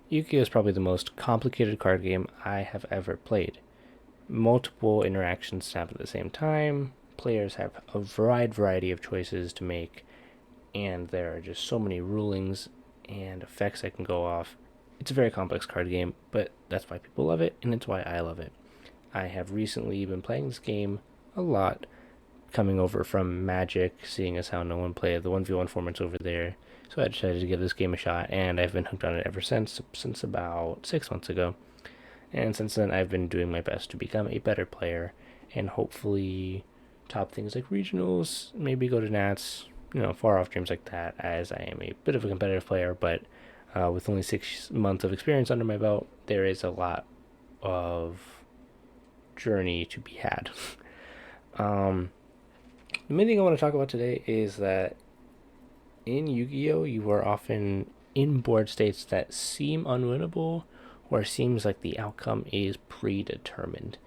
Yu-Gi-Oh is probably the most complicated card game I have ever played. Multiple interactions happen at the same time. Players have a wide variety of choices to make, and there are just so many rulings and effects that can go off. It's a very complex card game, but that's why people love it, and it's why I love it. I have recently been playing this game a lot, coming over from Magic, seeing as how no one played the 1v1 formats over there. So I decided to give this game a shot, and I've been hooked on it ever since about 6 months ago. And since then, I've been doing my best to become a better player and hopefully top things like regionals, maybe go to Nats, far off dreams like that, as I am a bit of a competitive player, but with only 6 months of experience under my belt, there is a lot of journey to be had. um, the main thing I want to talk about today is that in Yu-Gi-Oh, you are often in board states that seem unwinnable or seems like the outcome is predetermined.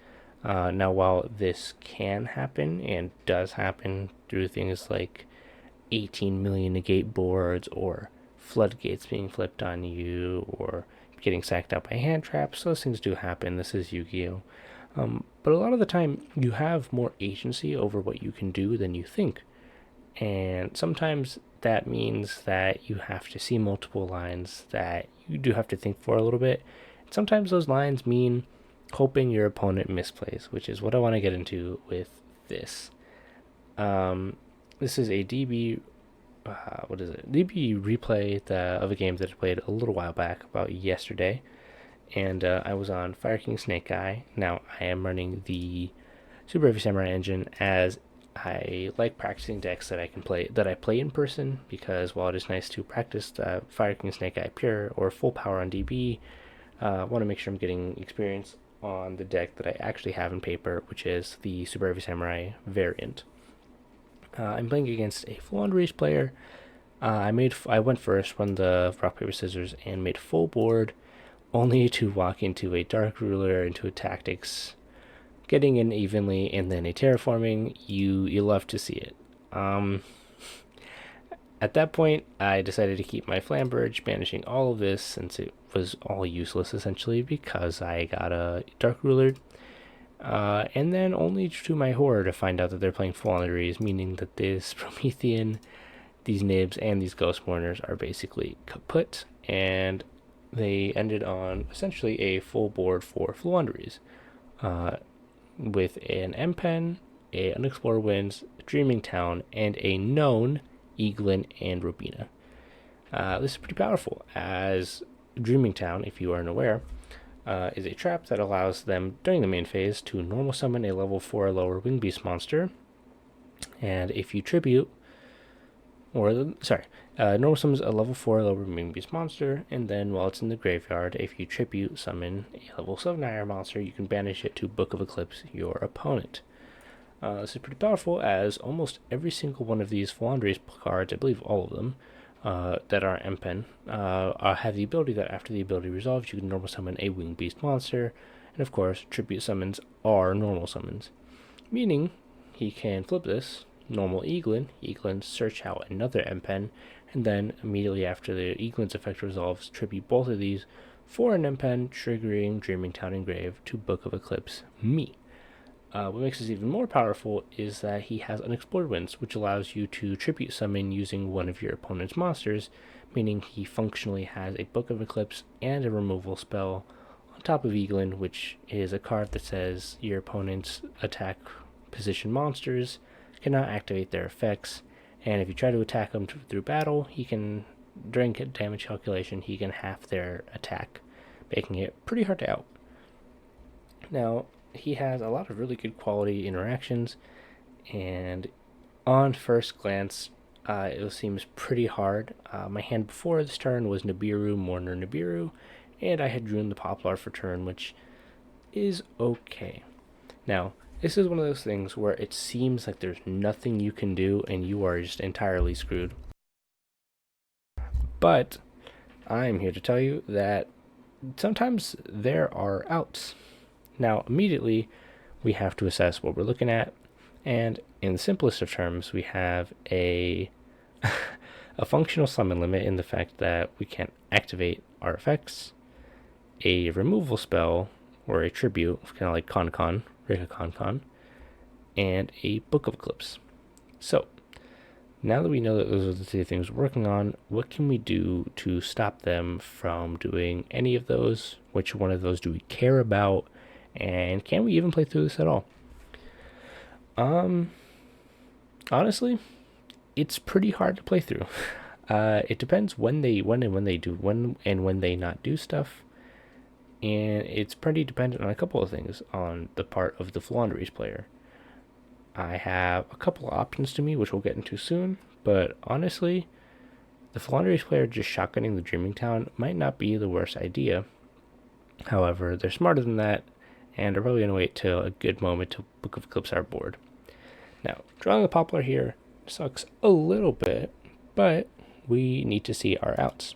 Now, while this can happen and does happen through things like 18 million negate boards or floodgates being flipped on you or getting sacked out by hand traps, those things do happen. This is Yu-Gi-Oh! But a lot of the time, you have more agency over what you can do than you think. And sometimes that means that you have to see multiple lines, that you do have to think for a little bit. Sometimes those lines mean hoping your opponent misplays, which is what I want to get into with this. This is a DB, what is it? DB replay of a game that I played a little while back, about yesterday. And I was on Fire King Snake Eye. Now I am running the Super Heavy Samurai engine, as I like practicing decks that I play in person, because while it is nice to practice Fire King Snake Eye Pure or full power on DB, I want to make sure I'm getting experience on the deck that I actually have in paper, which is the Super Heavy Samurai variant. I'm playing against a full on race player. I went first, won the rock paper scissors, and made full board, only to walk into a Dark Ruler, into a Tactics, getting in evenly, and then a terraforming. You love to see it. At that point, I decided to keep my Flamberge, banishing all of this since it was all useless essentially because I got a Dark Ruler. And then only to my horror to find out that they're playing full on meaning that this Promethean, these Nibs, and these Ghost Mourners are basically kaput, and they ended on essentially a full board for Fluanderies, with an M-Pen, a Unexplored Winds, Dreaming Town, and a known Eaglin and Robina. This is pretty powerful, as Dreaming Town, if you aren't aware, is a trap that allows them during the main phase to normal summon a level 4 or lower Wing Beast monster, and if you tribute, normal summons a level 4 or lower Wing Beast monster, and then while it's in the graveyard, if you tribute summon a level 7 higher monster, you can banish it to Book of Eclipse your opponent. This is pretty powerful, as almost every single one of these Flandres cards, I believe all of them, that are M-Pen, have the ability that after the ability resolves, you can normal summon a Winged Beast monster, and of course, tribute summons are normal summons. Meaning, he can flip this, normal Eaglin, search out another M-Pen, and then immediately after the Eaglin's effect resolves, tribute both of these for an M-Pen, triggering Dreaming Town Engrave to Book of Eclipse me. What makes this even more powerful is that he has Unexplored Winds, which allows you to tribute summon using one of your opponent's monsters, meaning he functionally has a Book of Eclipse and a removal spell on top of Eaglin, which is a card that says your opponent's attack position monsters cannot activate their effects, and if you try to attack him through battle, he can, during damage calculation, he can half their attack, making it pretty hard to out. Now, he has a lot of really good quality interactions, and on first glance, it seems pretty hard. My hand before this turn was Nibiru, Mourner, Nibiru, and I had drawn the Poplar for turn, which is okay. Now, this is one of those things where it seems like there's nothing you can do and you are just entirely screwed. But I'm here to tell you that sometimes there are outs. Now, immediately, we have to assess what we're looking at, and in the simplest of terms, we have a functional summon limit in the fact that we can't activate our effects. a removal spell or a tribute, kind of like Con, Rika Con, and a Book of Eclipse. So, now that we know that those are the three things we're working on, what can we do to stop them from doing any of those? Which one of those do we care about? And can we even play through this at all? Honestly, it's pretty hard to play through. It depends when they not do stuff, and it's pretty dependent on a couple of things on the part of the Flandres player. I have a couple of options to me, which we'll get into soon, but honestly, the Flandres player just shotgunning the Dreaming Town might not be the worst idea. However, they're smarter than that, and are probably going to wait till a good moment to Book of Eclipse our board. Now, drawing the Poplar here sucks a little bit, but we need to see our outs.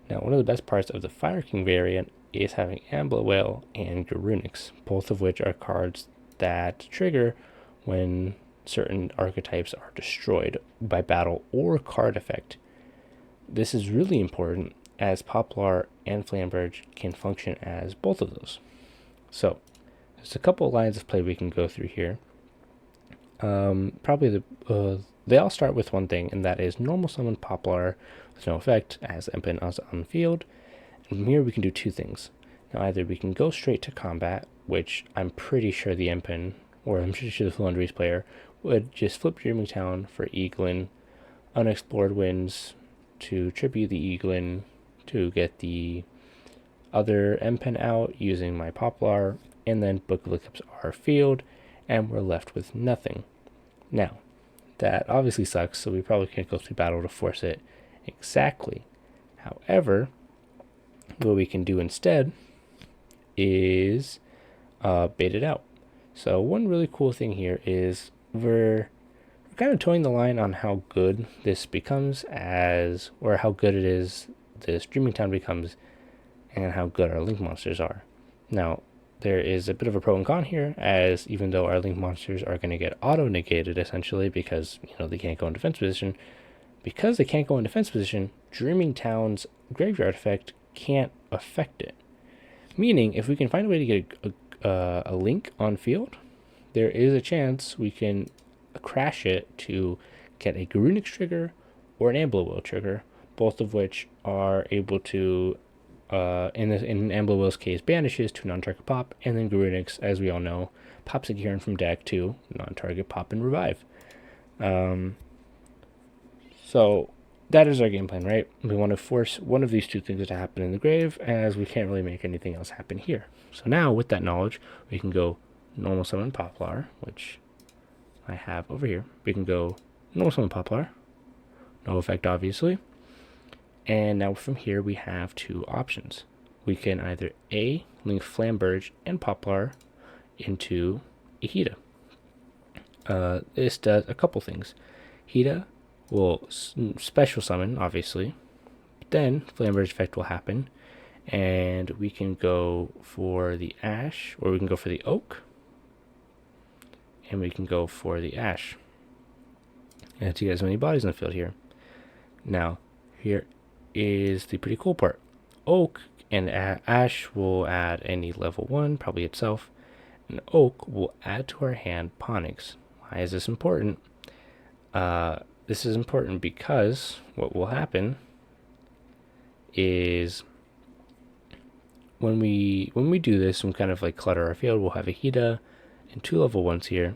Now, one of the best parts of the Fire King variant is having Ambler Whale and Garunix, both of which are cards that trigger when certain archetypes are destroyed by battle or card effect. This is really important as Poplar and Flamberge can function as both of those. So, there's a couple of lines of play we can go through here. They all start with one thing, and that is normal summon Poplar with no effect as Empen is on the field. And from here we can do two things. Now either we can go straight to combat, which I'm pretty sure the Empen, or I'm pretty sure the Flandres player, would just flip Dreaming Town for Eaglin, Unexplored Winds to tribute the Eaglin to get the other Empen out using my Poplar, and then Book of Eclipse our field, and we're left with nothing. Now, that obviously sucks, so we probably can't go through battle to force it exactly. However, what we can do instead is bait it out. So one really cool thing here is we're kind of towing the line on how good this becomes or how good it is this Dreaming Town becomes, and how good our link monsters are. Now, there is a bit of a pro and con here, as even though our link monsters are going to get auto-negated essentially because they can't go in defense position, because they can't go in defense position, Dreaming Town's graveyard effect can't affect it. Meaning, if we can find a way to get a link on field, there is a chance we can crash it to get a Garunix trigger or an Ambler Whale trigger, both of which are able to in Ambler Whale's case, banishes to non-target pop, and then Garunix, as we all know, pops a Kieran from deck to non-target pop and revive. So that is our game plan, right? We want to force one of these two things to happen in the grave, as we can't really make anything else happen here. So now, with that knowledge, we can go normal summon Poplar, which I have over here. We can go normal summon Poplar, no effect obviously. And now from here we have two options. We can either A, link Flamberge and Poplar into a Hida. This does a couple things. Hida will special summon, obviously. Then Flamberge effect will happen, and we can go for the Ash, or we can go for the Oak, and we can go for the Ash. And to get as many bodies in the field here. Now, here is the pretty cool part. Oak and Ash will add any level 1, probably itself, and Oak will add to our hand Ponix. Why is this important? This is important because what will happen is when we do this and kind of like clutter our field, we'll have a Hida and 2 level 1s here.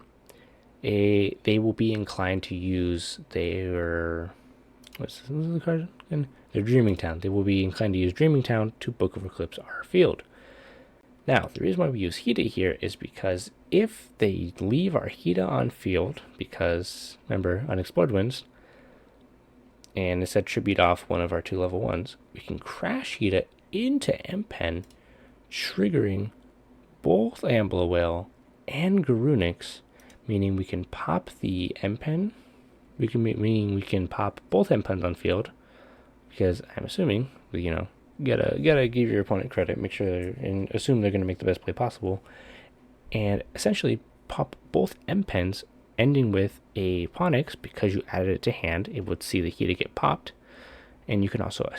They will be inclined to use their what's the card again? Their Dreaming Town. They will be inclined to use Dreaming Town to Book of Eclipse our field. Now, the reason why we use Hida here is because if they leave our Hida on field, because, remember, Unexplored Winds, and instead tribute off one of our 2 level 1s, we can crash Hida into Empen, triggering both Ambler Whale and Garunix, meaning we can pop the Empen, meaning we can pop both Empens on field, because I'm assuming, gotta give your opponent credit, make sure and assume they're gonna make the best play possible, and essentially pop both Empens, ending with a Ponix because you added it to hand. It would see the Hida get popped, And you can also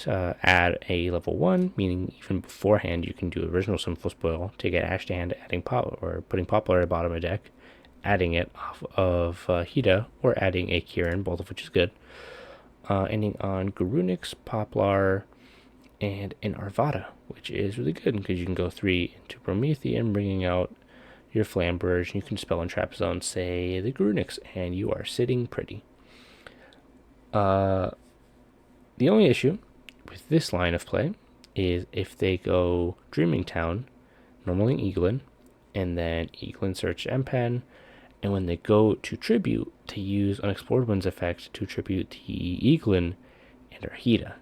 add a level 1, meaning even beforehand you can do original Sinful Spoil to get Ash to hand, adding or putting Poplar at the bottom of the deck, adding it off of Hida, or adding a Kieran, both of which is good. Ending on Garunix, Poplar, and an Arvada, which is really good because you can go 3 into Promethean, bringing out your Flamberge, and you can spell and trap zone, say the Garunix, and you are sitting pretty. The only issue with this line of play is if they go Dreaming Town, normally Eaglin, and then Eaglin search M-Pen, and when they go to Tribute, to use Unexplored Winds effect to tribute the Eaglin and Arhida.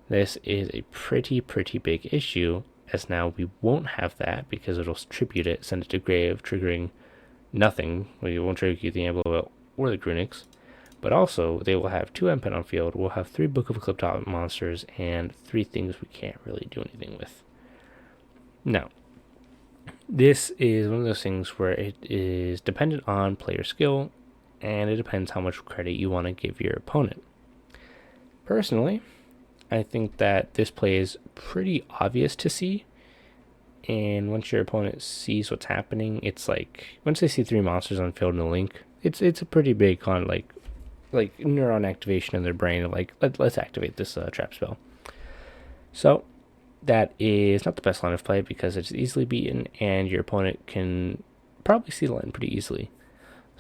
This is a pretty big issue, as now we won't have that because it'll tribute it, send it to grave, triggering nothing. We won't tribute the Ambler or the Grunix, but also they will have 2 M-Pen on field. We'll have 3 Book of Eclipse monsters and 3 things we can't really do anything with. Now, this is one of those things where it is dependent on player skill, and it depends how much credit you want to give your opponent. Personally, I think that this play is pretty obvious to see, and once your opponent sees what's happening, it's like once they see 3 monsters on field in a link, it's a pretty big con like neuron activation in their brain. Like let's activate this trap spell. So that is not the best line of play because it's easily beaten, and your opponent can probably see the line pretty easily.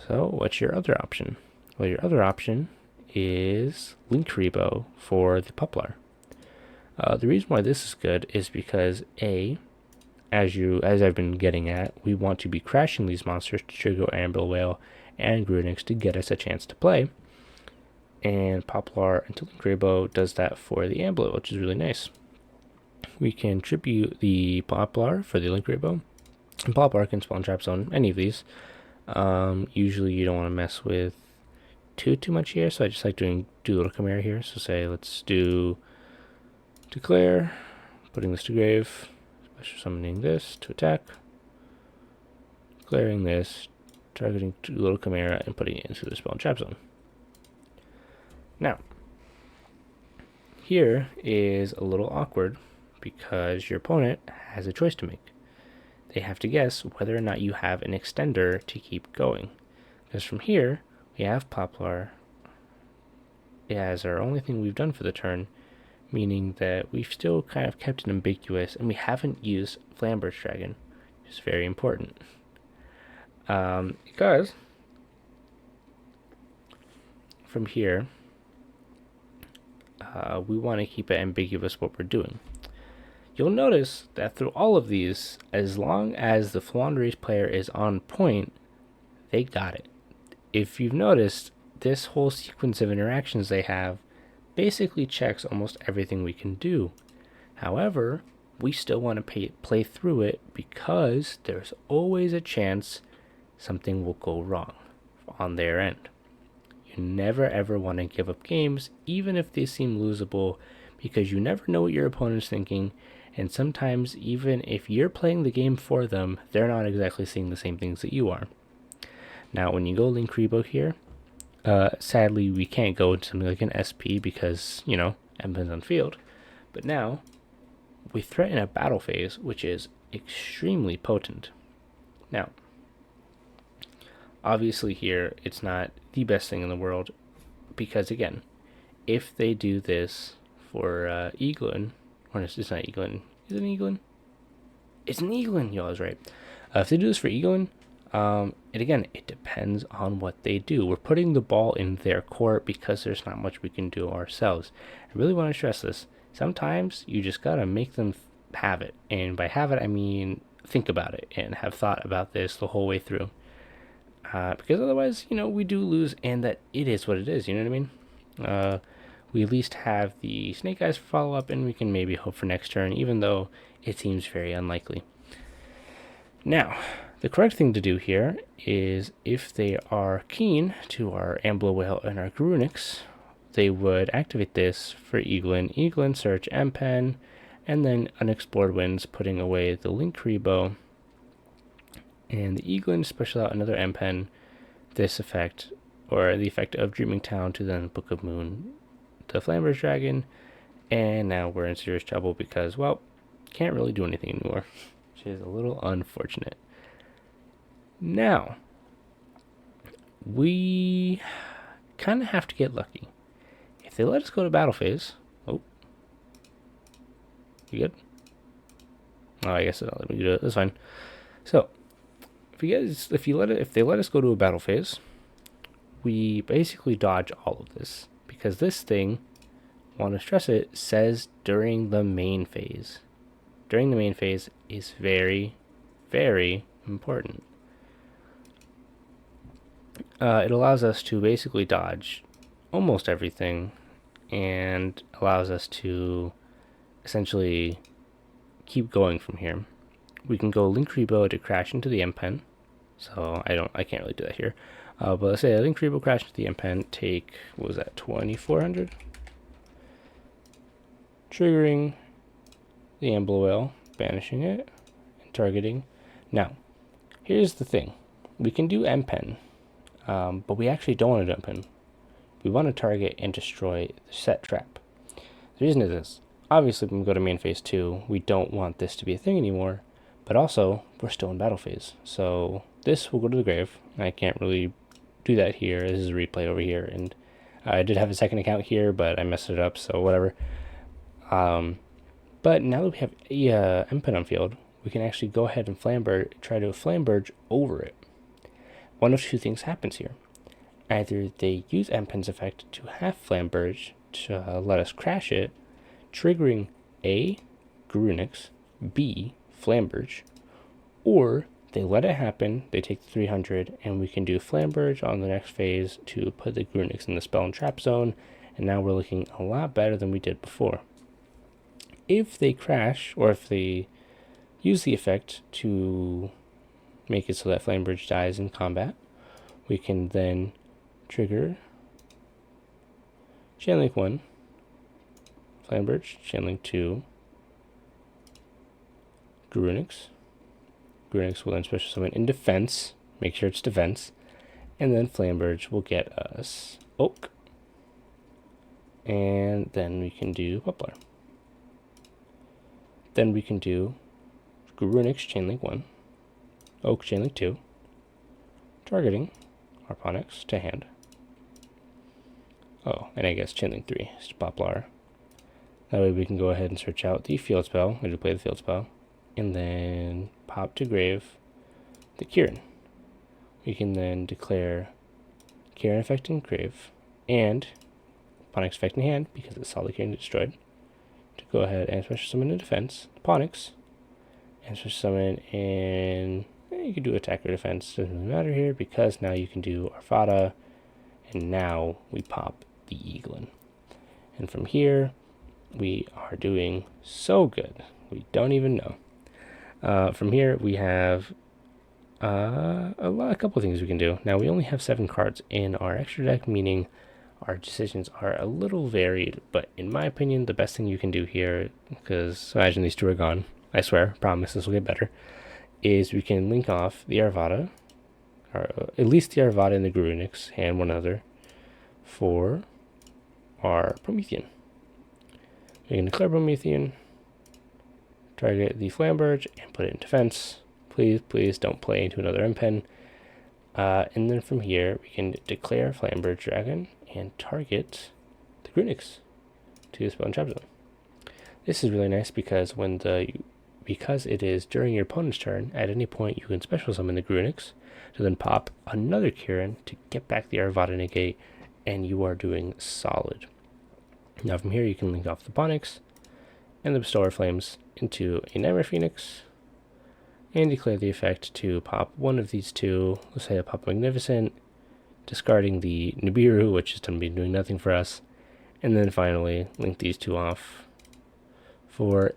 So what's your other option? Well, your other option is Linkuriboh for the Poplar. The reason why this is good is because as I've been getting at, we want to be crashing these monsters to trigger Amber Whale and Grunix to get us a chance to play. And Poplar into Linkuriboh does that for the Amber, which is really nice. We can tribute the Poplar for the Linkuriboh, and Poplar can spawn trap zone any of these. Usually you don't want to mess with too much here, so I just like doing Little Chimera here. So say let's do Declare, putting this to grave, special summoning this to attack, declaring this, targeting Little Chimera, and putting it into the spell and trap zone. Now, here is a little awkward because your opponent has a choice to make. They have to guess whether or not you have an extender to keep going. Because from here, we have Poplar as our only thing we've done for the turn, meaning that we've still kind of kept it ambiguous, and we haven't used Flamberge Dragon, which is very important. Because from here, we want to keep it ambiguous what we're doing. You'll notice that through all of these, as long as the Flandres player is on point, they got it. If you've noticed, this whole sequence of interactions they have basically checks almost everything we can do. However, we still want to play through it because there's always a chance something will go wrong on their end. You never ever want to give up games, even if they seem losable, because you never know what your opponent's thinking, and sometimes even if you're playing the game for them, they're not exactly seeing the same things that you are. Now, when you go Linkuriboh here, sadly we can't go into something like an SP because, M-Pen's on field. But now, we threaten a battle phase, which is extremely potent. Now, obviously here, it's not the best thing in the world, because again, if they do this for Eaglin, or it's not Eaglin, is it Eaglin? It's an Eaglin, y'all is right. If they do this for Eaglin, and again, it depends on what they do. We're putting the ball in their court because there's not much we can do ourselves. I really want to stress this. Sometimes you just gotta make them have it, and by have it, I mean think about it and have thought about this the whole way through. Because otherwise, we do lose, and that it is what it is. You know what I mean? We at least have the Snake Eyes follow up, and we can maybe hope for next turn, even though it seems very unlikely. Now, the correct thing to do here is if they are keen to our Amber Whale and our Grunix, they would activate this for Eaglin. Eaglin search M-Pen, and then Unexplored Winds, putting away the Linkuriboh. And the Eaglin special out another M-Pen, this effect, or the effect of Dreaming Town to then Book of Moon, the Flamber's Dragon, and now we're in serious trouble because, well, can't really do anything anymore, which is a little unfortunate. Now, we kind of have to get lucky. If they let us go to battle phase... Oh. You good? Oh, I guess let me do it. That's fine. So, if they let us go to a battle phase, we basically dodge all of this, because this thing, want to stress it, says during the main phase. During the main phase is very, very important. It allows us to basically dodge almost everything, and allows us to essentially keep going from here. We can go Link Rebo to crash into the M pen. So I can't really do that here. But let's say Link Rebo crash into the M pen, take, what was that, 2400? Triggering the Amble Whale, banishing it, and targeting. Now, here's the thing. We can do M pen, but we actually don't want to do M pen. We want to target and destroy the set trap. The reason is this. Obviously, when we go to main phase 2, we don't want this to be a thing anymore, but also, we're still in battle phase. So, this will go to the grave. I can't really do that here. This is a replay over here, and I did have a second account here, but I messed it up, so whatever. But now that we have M-Pen on field, we can actually go ahead and try to Flamberge over it. One of two things happens here. Either they use M-Pen's effect to have Flamberge to let us crash it, triggering A, Garunix, B, Flamberge, or they let it happen, they take the 300, and we can do Flamberge on the next phase to put the Garunix in the spell and trap zone, and now we're looking a lot better than we did before. If they crash, or if they use the effect to make it so that Flamberge dies in combat, we can then trigger Chainlink 1, Flamberge, Chainlink 2, Garunix. Garunix will then special summon in defense, make sure it's defense, and then Flamberge will get us Oak. And then we can do Poplar. Then we can do Garunix Chainlink 1, Oak Chainlink 2, targeting Harponix to hand. Oh, and I guess Chainlink 3 is to Poplar. That way we can go ahead and search out the field spell, we play the field spell, and then pop to grave the Kieran. We can then declare Kieran effect in grave, and Ponix effect in hand, because it saw the Kieran destroyed, to go ahead and special summon in defense, Ponix, and special summon in, you can do attack or defense, doesn't really matter here, because now you can do Arvada, and now we pop the Eaglin. And from here, we are doing so good, we don't even know. From here, we have a couple of things we can do. Now, we only have 7 cards in our extra deck, meaning our decisions are a little varied, but in my opinion, the best thing you can do here, because imagine these two are gone, I swear, promise this will get better, is we can link off the Arvada, or at least the Arvada and the Garunix, and one other, for our Promethean. We can declare Promethean, target the Flamberge, and put it in defense. Please don't play into another M-Pen. And then from here, we can declare Flamberge Dragon and target the Garunix to the spell and trap zone. This is really nice because because it is during your opponent's turn, at any point you can special summon the Garunix to then pop another Kieran to get back the Arvada negate, and you are doing solid. Now from here you can link off the Ponix and the Bestower Flames into a Nightmare Phoenix, and declare the effect to pop one of these two. Let's say a Pop Magnificent, discarding the Nibiru, which is going to be doing nothing for us, and then finally link these two off for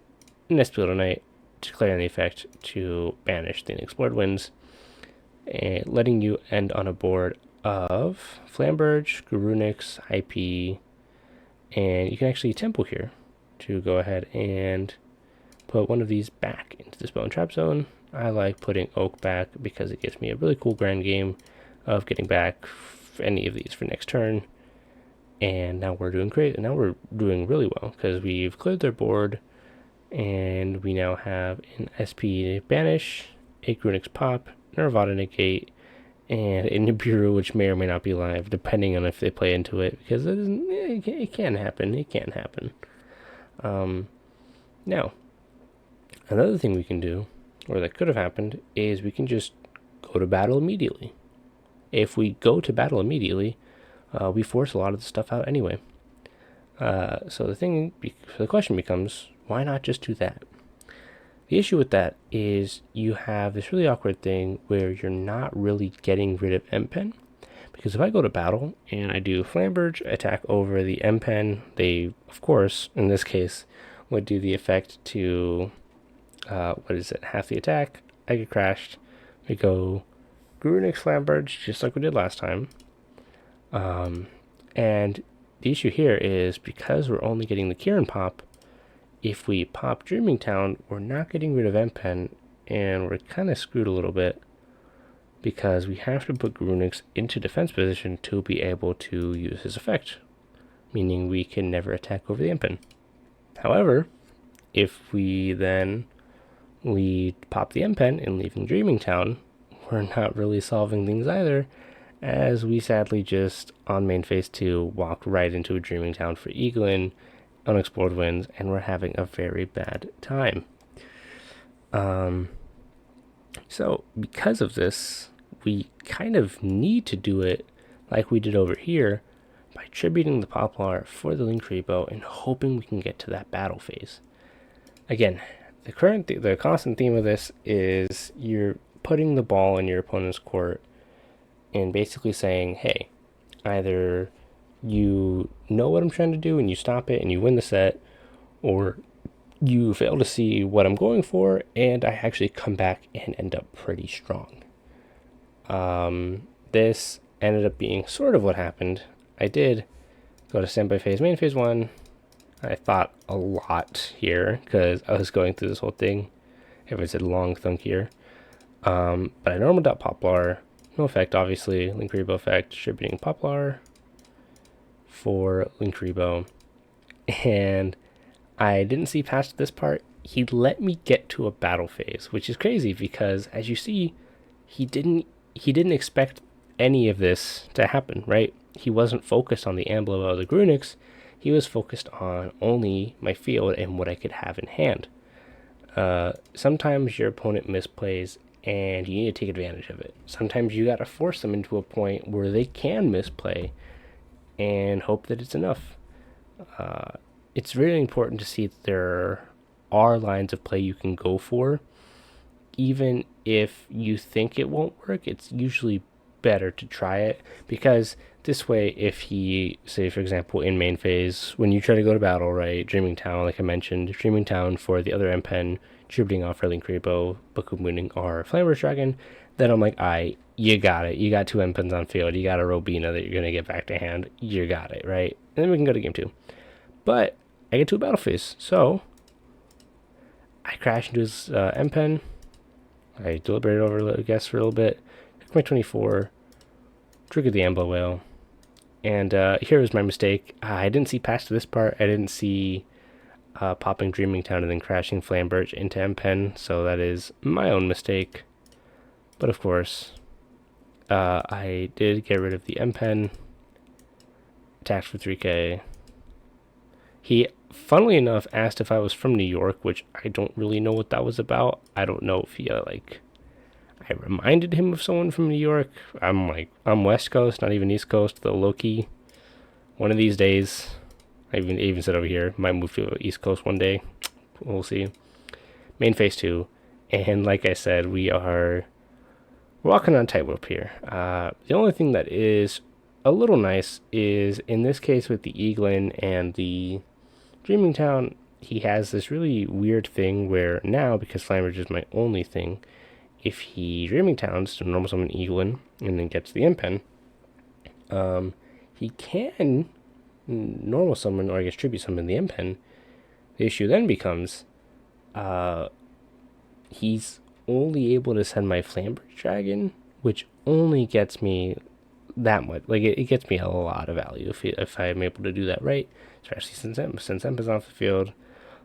Nespildo Knight, declaring the effect to banish the Unexplored Winds, and letting you end on a board of Flamberge, Garunix, IP, and you can actually tempo here to go ahead and put one of these back into the spell and trap zone. I like putting Oak back because it gives me a really cool grand game of getting back any of these for next turn. And now we're doing great. And now we're doing really well because we've cleared their board, and we now have an SP Banish, a Grunix Pop, Nervada Negate, and a Nibiru, which may or may not be live, depending on if they play into it, because it can happen. It can happen. Now, another thing we can do, or that could have happened, is we can just go to battle immediately. If we go to battle immediately, we force a lot of the stuff out anyway. So the question becomes, why not just do that? The issue with that is you have this really awkward thing where you're not really getting rid of M-Pen. Because if I go to battle and I do Flamberge attack over the M-Pen, they, of course, in this case, would do the effect to, half the attack. I get crashed. We go Grunix Flamberge, just like we did last time. And the issue here is because we're only getting the Kieran pop, if we pop Dreaming Town, we're not getting rid of M-Pen, and we're kind of screwed a little bit because we have to put Grunix into defense position to be able to use his effect, meaning we can never attack over the M-Pen. However, if we pop the M-Pen and leaving Dreaming Town, we're not really solving things either, as we sadly just, on main phase 2, walked right into a Dreaming Town for Eaglin, unexplored winds, and we're having a very bad time. So because of this, we kind of need to do it like we did over here by tributing the Poplar for the Linkuriboh and hoping we can get to that battle phase. Again, the constant theme of this is you're putting the ball in your opponent's court and basically saying, hey, either you know what I'm trying to do and you stop it and you win the set, or you fail to see what I'm going for and I actually come back and end up pretty strong. This ended up being sort of what happened. I did go to standby phase, main phase 1. I thought a lot here because I was going through this whole thing. If it's a long thunk here. But I normaled out Poplar. No effect, obviously. Linkuriboh effect, distributing Poplar for Linkuriboh. And I didn't see past this part. He let me get to a battle phase, which is crazy because, as you see, he didn't expect any of this to happen, right? He wasn't focused on the emblem of the Grunix. He was focused on only my field and what I could have in hand. Sometimes your opponent misplays and you need to take advantage of it. Sometimes you gotta force them into a point where they can misplay and hope that it's enough. It's really important to see that there are lines of play you can go for. Even if you think it won't work, it's usually better to try it, because this way, if he, say for example in main phase, when you try to go to battle, right, Dreaming Town, like I mentioned, Dreaming Town for the other M-Pen, tributing off for Linkuriboh, Book of Mooning, or Flamberge Dragon, then I'm like, you got it. You got 2 M-Pens on field. You got a Robina that you're going to get back to hand. You got it, right? And then we can go to game 2. But I get to a battle phase, so I crash into his M-Pen. I deliberated over, I guess, for a little bit. Took my 24, triggered the Ambler Whale, and here was my mistake. I didn't see past this part. I didn't see popping Dreaming Town and then crashing Flamberge into M-Pen, so that is my own mistake. But of course, I did get rid of the M-Pen, attacked for 3k. He, funnily enough, asked if I was from New York, which I don't really know what that was about. I don't know if he, I reminded him of someone from New York. I'm West Coast, not even East Coast, though low-key. One of these days, I even said over here, might move to East Coast one day. We'll see. Main phase 2. And like I said, we're walking on tightrope here. The only thing that is a little nice is, in this case with the Eaglin and the Dreaming Town, he has this really weird thing where now, because Flamberge is my only thing, if he Dreaming Towns to normal summon Eaglin and then gets the M-Pen, he can normal summon, or I guess tribute summon the M-Pen. The issue then becomes, he's only able to send my Flamberge Dragon, which only gets me that much. Like it gets me a lot of value if I'm able to do that right, especially since Emp is off the field.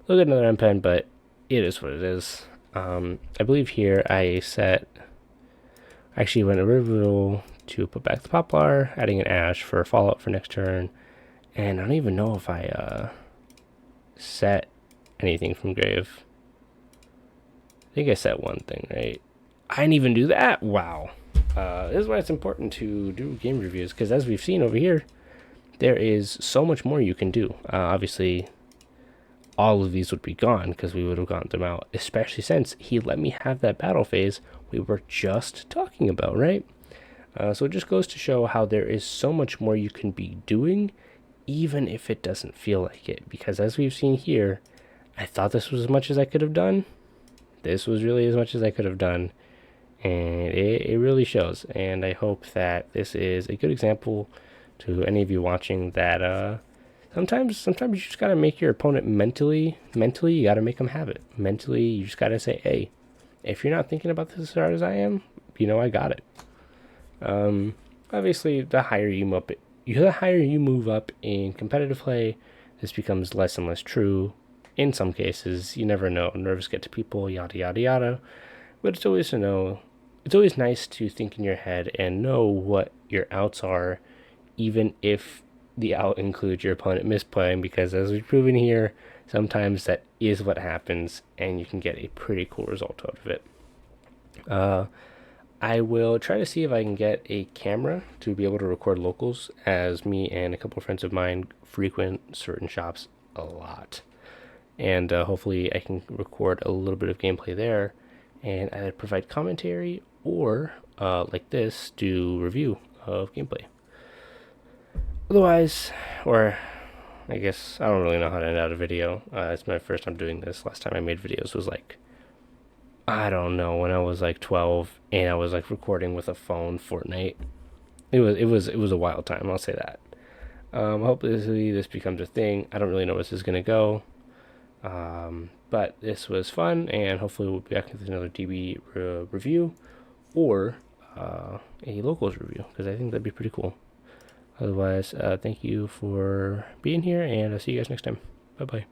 Look at another MPen, but it is what it is. I believe here I set actually went a river to put back the Poplar, adding an Ash for a follow-up for next turn, and I don't even know if I set anything from grave. I think I set one thing, right? I didn't even do that. Wow. This is why it's important to do game reviews, because as we've seen over here, there is so much more you can do. Obviously, all of these would be gone because we would have gotten them out, especially since he let me have that battle phase we were just talking about, right? So it just goes to show how there is so much more you can be doing, even if it doesn't feel like it. Because as we've seen here, I thought this was as much as I could have done. This was really as much as I could have done. And it really shows. And I hope that this is a good example to any of you watching that sometimes you just gotta make your opponent mentally you gotta make them have it. Mentally, you just gotta say, hey, if you're not thinking about this as hard as I am, I got it. Obviously, the higher you move up in competitive play, this becomes less and less true. In some cases, you never know. Nerves get to people, yada yada yada. But it's always nice to think in your head and know what your outs are, even if the out includes your opponent misplaying, because as we've proven here, sometimes that is what happens, and you can get a pretty cool result out of it. I will try to see if I can get a camera to be able to record locals, as me and a couple of friends of mine frequent certain shops a lot. And hopefully I can record a little bit of gameplay there and either provide commentary or, like this, do review of gameplay. Otherwise, or I guess I don't really know how to end out a video. It's my first time doing this. Last time I made videos was like, I don't know, when I was like 12 and I was like recording with a phone Fortnite. It was a wild time, I'll say that. Hopefully this becomes a thing. I don't really know where this is gonna go. But this was fun, and hopefully we'll be back with another DB review or a locals review, because I think that'd be pretty cool. Otherwise, thank you for being here, and I'll see you guys next time. Bye bye.